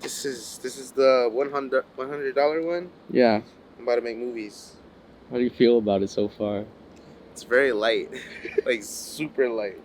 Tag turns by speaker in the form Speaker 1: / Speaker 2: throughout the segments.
Speaker 1: This is the $100 one.
Speaker 2: Yeah.
Speaker 1: I'm about to make movies.
Speaker 2: How do you feel about it so far?
Speaker 1: It's very light, like super light.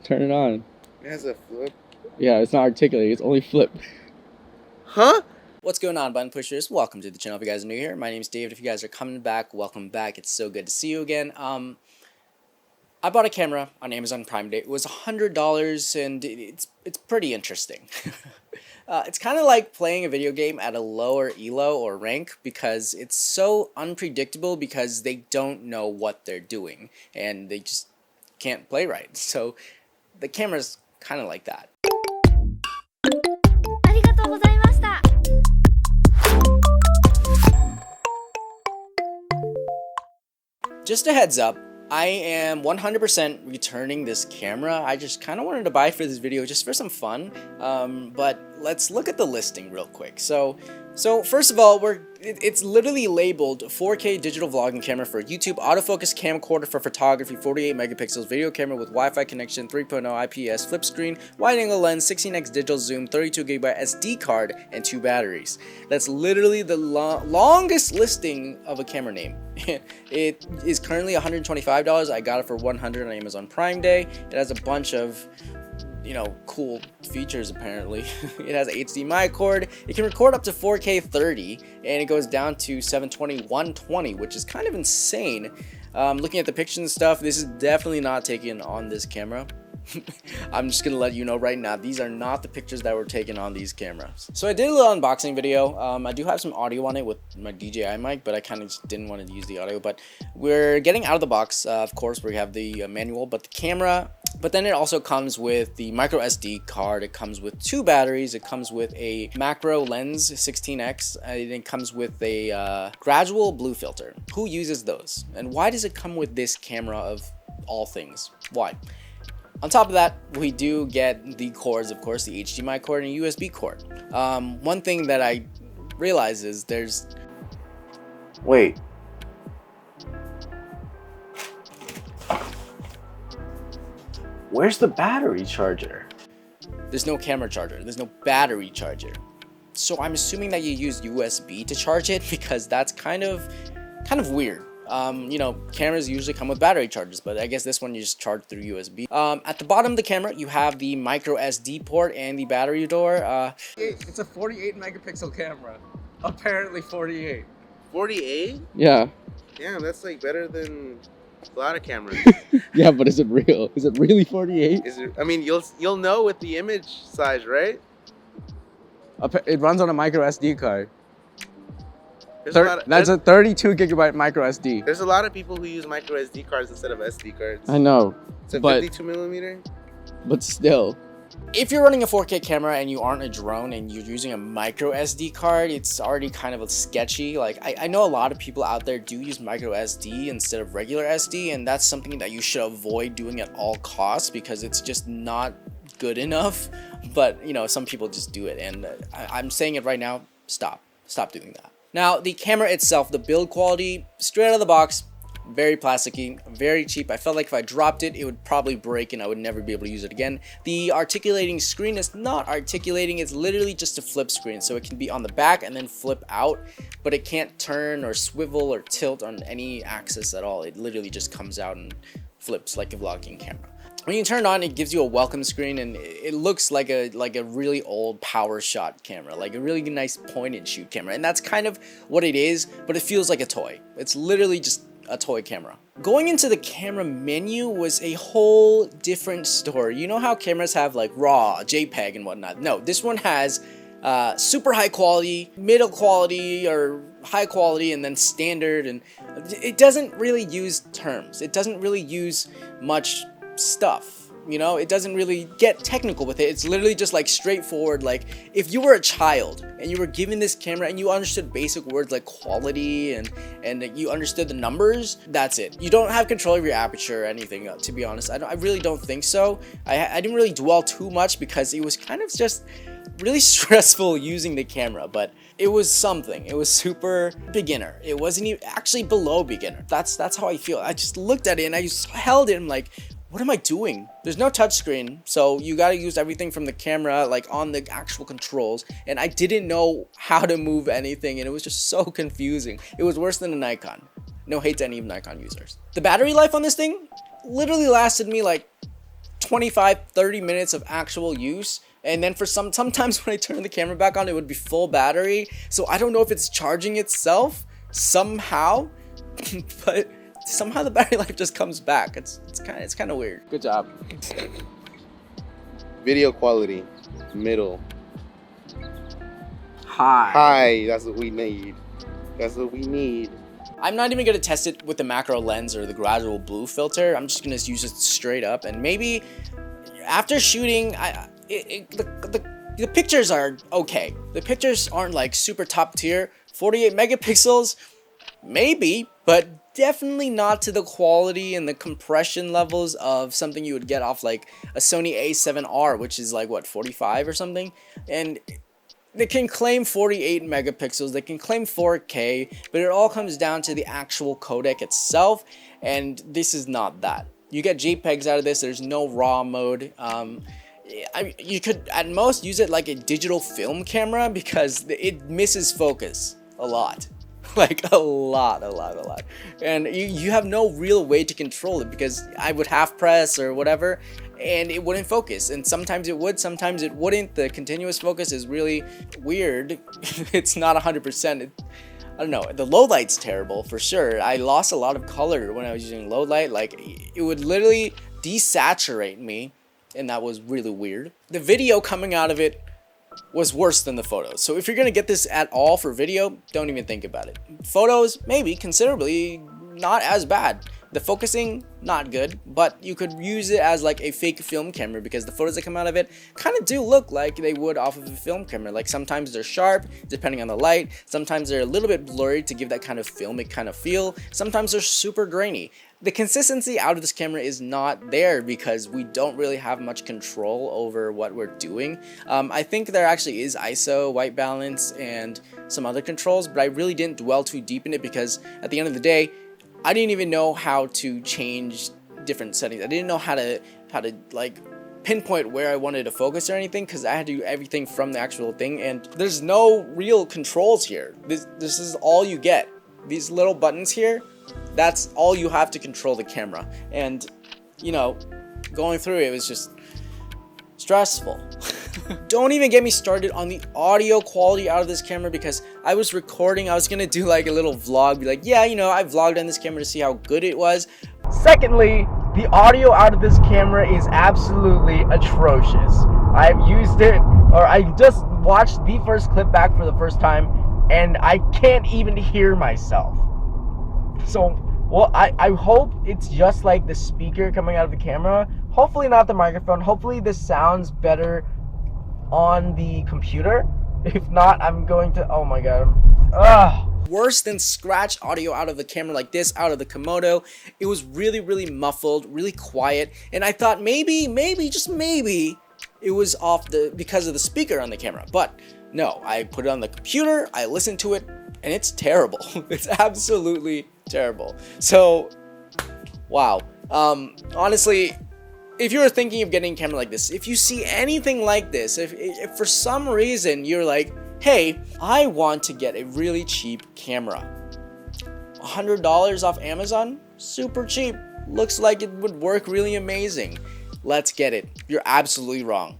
Speaker 2: Turn it on.
Speaker 1: It has a flip.
Speaker 2: Yeah, it's not articulated. It's only flip.
Speaker 1: Huh?
Speaker 3: What's going on, button pushers? Welcome to the channel if you guys are new here. My name's David. If you guys are coming back, welcome back. It's so good to see you again. I bought a camera on Amazon Prime Day. It was $100 and it's pretty interesting. It's kind of like playing a video game at a lower elo or rank because it's so unpredictable because they don't know what they're doing and they just can't play right. So the camera's kind of like that. Just a heads up, I am 100% returning this camera. I just kind of wanted to buy it for this video just for some fun, but let's look at the listing real quick. So first of all, it's literally labeled 4K digital vlogging camera for YouTube, autofocus camcorder for photography, 48 megapixels, video camera with Wi-Fi connection, 3.0 IPS, flip screen, wide-angle lens, 16x digital zoom, 32GB SD card, and 2 batteries. That's literally the longest listing of a camera name. It is currently $125. I got it for $100 on Amazon Prime Day. It has a bunch of cool features apparently. It has HDMI cord. It can record up to 4K 30 and it goes down to 720 120, which is kind of insane. Looking at the pictures and stuff, this is definitely not taken on this camera. I'm just gonna let you know right now, these are not the pictures that were taken on these cameras. So I did a little unboxing video. I do have some audio on it with my DJI mic, but I kind of just didn't want to use the audio. But we're getting out of the box. Of course, we have the manual, but the camera. But then it also comes with the micro SD card. It comes with 2 batteries. It comes with a macro lens 16x. And it comes with a gradual blue filter. Who uses those? And why does it come with this camera of all things? Why? On top of that, we do get the cords, of course, the HDMI cord and USB cord. One thing that I realize is there's...
Speaker 1: Wait. Where's the battery charger?
Speaker 3: There's no camera charger. There's no battery charger. So I'm assuming that you use USB to charge it because that's kind of weird. Cameras usually come with battery chargers, but I guess this one you just charge through USB. At the bottom of the camera, you have the micro SD port and the battery door.
Speaker 2: It's a 48 megapixel camera. Apparently 48.
Speaker 1: 48?
Speaker 2: Yeah.
Speaker 1: Damn, that's like better than a lot of cameras.
Speaker 2: Yeah, but is it real? Is it really 48?
Speaker 1: Is it? I mean, you'll know with the image size, right?
Speaker 2: It runs on a micro SD card.
Speaker 1: That's
Speaker 2: a 32 gigabyte micro SD.
Speaker 1: There's a lot of people who use micro SD cards instead of SD cards.
Speaker 2: I know.
Speaker 1: It's a 52 millimeter.
Speaker 2: But still.
Speaker 3: If you're running a 4K camera and you aren't a drone and you're using a micro SD card, it's already kind of sketchy. Like I know a lot of people out there do use micro SD instead of regular SD, and that's something that you should avoid doing at all costs because it's just not good enough. But some people just do it, and I'm saying it right now, stop doing that. Now, the camera itself, the build quality, straight out of the box, very plasticky, very cheap. I felt like if I dropped it, it would probably break and I would never be able to use it again. The articulating screen is not articulating, it's literally just a flip screen. So it can be on the back and then flip out, but it can't turn or swivel or tilt on any axis at all. It literally just comes out and flips like a vlogging camera. When you turn it on, it gives you a welcome screen and it looks like a really old power shot camera, like a really nice point and shoot camera. And that's kind of what it is, but it feels like a toy. It's literally just a toy camera. Going into the camera menu was a whole different story. You know how cameras have like RAW, JPEG and whatnot? No, this one has super high quality, middle quality, or high quality, and then standard. And it doesn't really use terms. It doesn't really use much stuff. It doesn't really get technical with it. It's literally just like straightforward. Like if you were a child and you were given this camera and you understood basic words like quality and you understood the numbers, that's it. You don't have control of your aperture or anything, to be honest. I really don't think so. I didn't really dwell too much because it was kind of just really stressful using the camera, but it was something. It was super beginner. It wasn't even actually below beginner. That's how I feel. I just looked at it and I just held it and I'm like, what am I doing? There's no touchscreen, so you gotta use everything from the camera, like on the actual controls, and I didn't know how to move anything, and it was just so confusing. It was worse than a Nikon. No hate to any Nikon users. The battery life on this thing literally lasted me like 25-30 minutes of actual use, and then for sometimes when I turn the camera back on, it would be full battery, so I don't know if it's charging itself somehow, but somehow the battery life just comes back. It's kind of weird. Good job.
Speaker 1: Video quality, middle.
Speaker 3: High.
Speaker 1: That's what we need. That's what we need.
Speaker 3: I'm not even gonna test it with the macro lens or the gradual blue filter. I'm just gonna use it straight up, and maybe after shooting, the pictures are okay. The pictures aren't like super top tier. 48 megapixels, maybe, but definitely not to the quality and the compression levels of something you would get off like a Sony A7R, which is like what, 45 or something. And they can claim 48 megapixels, they can claim 4K, but it all comes down to the actual codec itself, and this is not that. You get JPEGs out of this. There's no RAW mode. You could at most use it like a digital film camera because it misses focus a lot. Like a lot. And you have no real way to control it because I would half press or whatever and it wouldn't focus, and sometimes it would, sometimes it wouldn't. The continuous focus is really weird. It's not 100%. I don't know, the low light's terrible for sure. I lost a lot of color when I was using low light. Like, it would literally desaturate me, and that was really weird. The video coming out of it was worse than the photos. So if you're gonna get this at all for video, don't even think about it. Photos, maybe considerably not as bad. The focusing, not good, but you could use it as like a fake film camera because the photos that come out of it kind of do look like they would off of a film camera. Like sometimes they're sharp, depending on the light. Sometimes they're a little bit blurry to give that kind of filmic kind of feel. Sometimes they're super grainy. The consistency out of this camera is not there because we don't really have much control over what we're doing. I think there actually is ISO, white balance, and some other controls, but I really didn't dwell too deep in it because at the end of the day, I didn't even know how to change different settings. I didn't know how to like pinpoint where I wanted to focus or anything because I had to do everything from the actual thing, and there's no real controls here. This is all you get. These little buttons here, that's all you have to control the camera. And you know, going through it was just stressful. Don't even get me started on the audio quality out of this camera because I was recording, I was gonna do like a little vlog, be like, yeah, you know, I vlogged on this camera to see how good it was. Secondly, the audio out of this camera is absolutely atrocious. I've used it, or I just watched the first clip back for the first time and I can't even hear myself. So, well, I hope it's just like the speaker coming out of the camera. Hopefully not the microphone. Hopefully this sounds better on the computer. If not, I'm going to, oh my god. Worse than scratch audio out of the camera like this, out of the Komodo. It was really muffled, really quiet, and I thought maybe, just maybe, it was off because of the speaker on the camera. But no, I put it on the computer, I listened to it, and it's terrible. It's absolutely terrible. So, wow. Honestly, if you're thinking of getting a camera like this, if you see anything like this, if for some reason you're like, hey, I want to get a really cheap camera, $100 off Amazon, super cheap, looks like it would work really amazing, let's get it. You're absolutely wrong.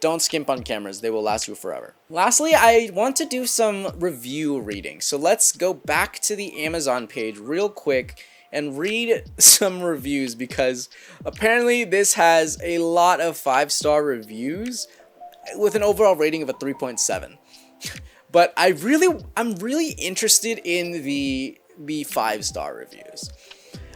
Speaker 3: Don't skimp on cameras, they will last you forever. Lastly, I want to do some review reading. So let's go back to the Amazon page real quick and read some reviews because apparently this has a lot of 5-star reviews with an overall rating of a 3.7. But I'm really interested in the 5-star reviews.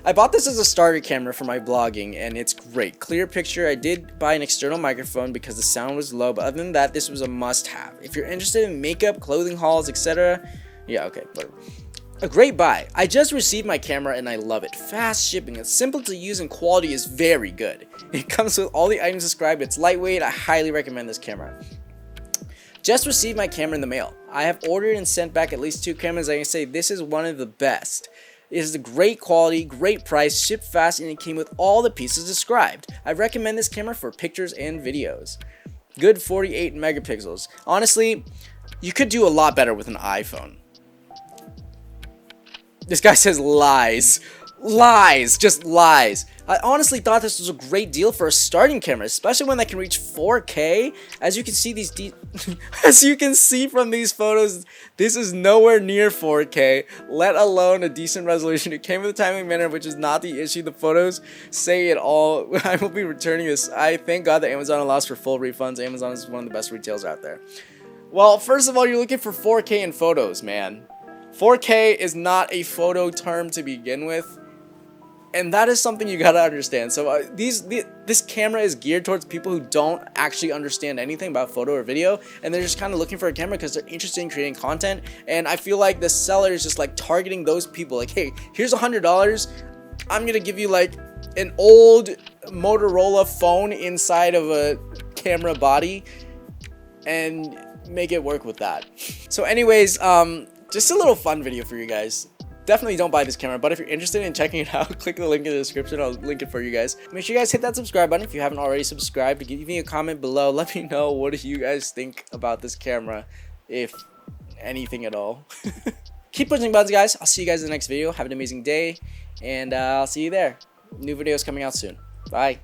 Speaker 3: I bought this as a starter camera for my vlogging and it's great. Clear picture. I did buy an external microphone because the sound was low, but other than that, this was a must-have. If you're interested in makeup, clothing hauls, etc., yeah, okay, whatever. A great buy. I just received my camera and I love it. Fast shipping, it's simple to use and quality is very good. It comes with all the items described, it's lightweight, I highly recommend this camera. Just received my camera in the mail. I have ordered and sent back at least 2 cameras. I can say this is one of the best. It is a great quality, great price, shipped fast, and it came with all the pieces described. I recommend this camera for pictures and videos. Good 48 megapixels. Honestly, you could do a lot better with an iPhone. This guy says lies. Lies, just lies. I honestly thought this was a great deal for a starting camera, especially one that can reach 4K. As you can see as you can see from these photos, this is nowhere near 4K, let alone a decent resolution. It came with a timely manner, which is not the issue. The photos say it all. I will be returning this. I thank God that Amazon allows for full refunds. Amazon is one of the best retailers out there. Well, first of all, you're looking for 4K in photos, man. 4K is not a photo term to begin with. And that is something you gotta understand. So this camera is geared towards people who don't actually understand anything about photo or video, and they're just kind of looking for a camera because they're interested in creating content. And I feel like the seller is just like targeting those people. Like, hey, here's $100. I'm gonna give you like an old Motorola phone inside of a camera body, and make it work with that. So, anyways, just a little fun video for you guys. Definitely don't buy this camera, but if you're interested in checking it out, click the link in the description. I'll link it for you guys. Make sure you guys hit that subscribe button if you haven't already subscribed. Give me a comment below. Let me know what you guys think about this camera, if anything at all. Keep pushing buttons, guys. I'll see you guys in the next video. Have an amazing day, and I'll see you there. New videos coming out soon. Bye.